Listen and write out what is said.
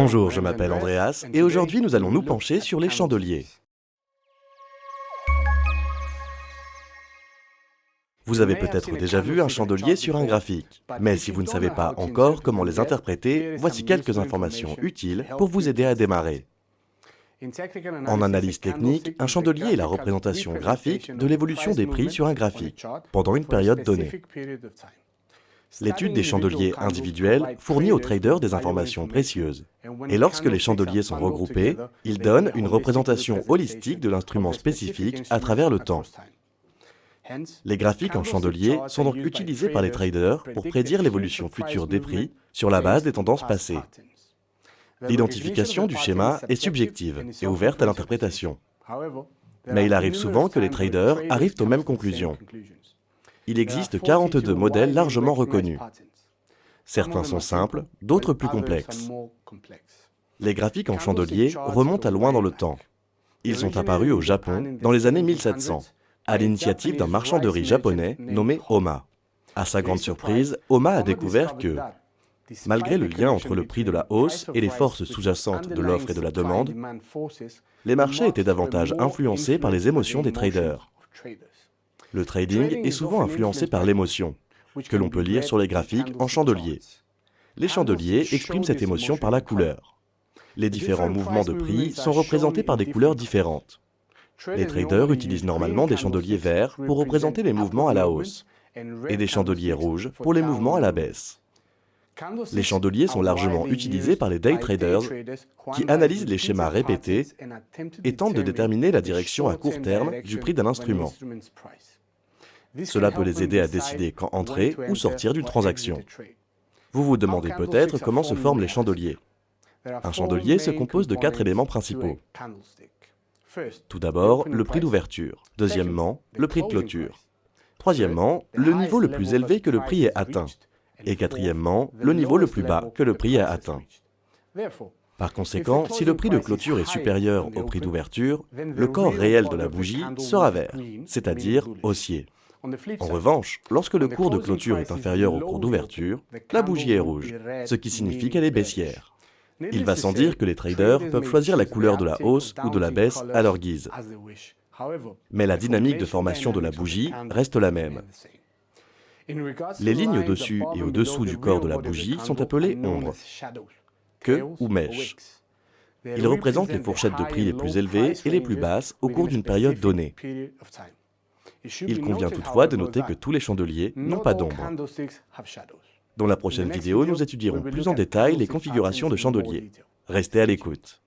Bonjour, je m'appelle Andreas et aujourd'hui nous allons nous pencher sur les chandeliers. Vous avez peut-être déjà vu un chandelier sur un graphique, mais si vous ne savez pas encore comment les interpréter, voici quelques informations utiles pour vous aider à démarrer. En analyse technique, un chandelier est la représentation graphique de l'évolution des prix sur un graphique, pendant une période donnée. L'étude des chandeliers individuels fournit aux traders des informations précieuses. Et lorsque les chandeliers sont regroupés, ils donnent une représentation holistique de l'instrument spécifique à travers le temps. Les graphiques en chandelier sont donc utilisés par les traders pour prédire l'évolution future des prix sur la base des tendances passées. L'identification du schéma est subjective et ouverte à l'interprétation. Mais il arrive souvent que les traders arrivent aux mêmes conclusions. Il existe 42 modèles largement reconnus. Certains sont simples, d'autres plus complexes. Les graphiques en chandelier remontent à loin dans le temps. Ils sont apparus au Japon dans les années 1700, à l'initiative d'un marchand de riz japonais nommé Homma. À sa grande surprise, Homma a découvert que, malgré le lien entre le prix de la hausse et les forces sous-jacentes de l'offre et de la demande, les marchés étaient davantage influencés par les émotions des traders. Le trading est souvent influencé par l'émotion, que l'on peut lire sur les graphiques en chandelier. Les chandeliers expriment cette émotion par la couleur. Les différents mouvements de prix sont représentés par des couleurs différentes. Les traders utilisent normalement des chandeliers verts pour représenter les mouvements à la hausse, et des chandeliers rouges pour les mouvements à la baisse. Les chandeliers sont largement utilisés par les day traders qui analysent les schémas répétés et tentent de déterminer la direction à court terme du prix d'un instrument. Cela peut les aider à décider quand entrer ou sortir d'une transaction. Vous vous demandez peut-être comment se forment les chandeliers. Un chandelier se compose de 4 éléments principaux. Tout d'abord, le prix d'ouverture. Deuxièmement, le prix de clôture. Troisièmement, le niveau le plus élevé que le prix ait atteint. Et quatrièmement, le niveau le plus bas que le prix a atteint. Par conséquent, si le prix de clôture est supérieur au prix d'ouverture, le corps réel de la bougie sera vert, c'est-à-dire haussier. En revanche, lorsque le cours de clôture est inférieur au cours d'ouverture, la bougie est rouge, ce qui signifie qu'elle est baissière. Il va sans dire que les traders peuvent choisir la couleur de la hausse ou de la baisse à leur guise. Mais la dynamique de formation de la bougie reste la même. Les lignes au-dessus et au-dessous du corps de la bougie sont appelées ombres, queues ou mèches. Ils représentent les fourchettes de prix les plus élevées et les plus basses au cours d'une période donnée. Il convient toutefois de noter que tous les chandeliers n'ont pas d'ombre. Dans la prochaine vidéo, nous étudierons plus en détail les configurations de chandeliers. Restez à l'écoute.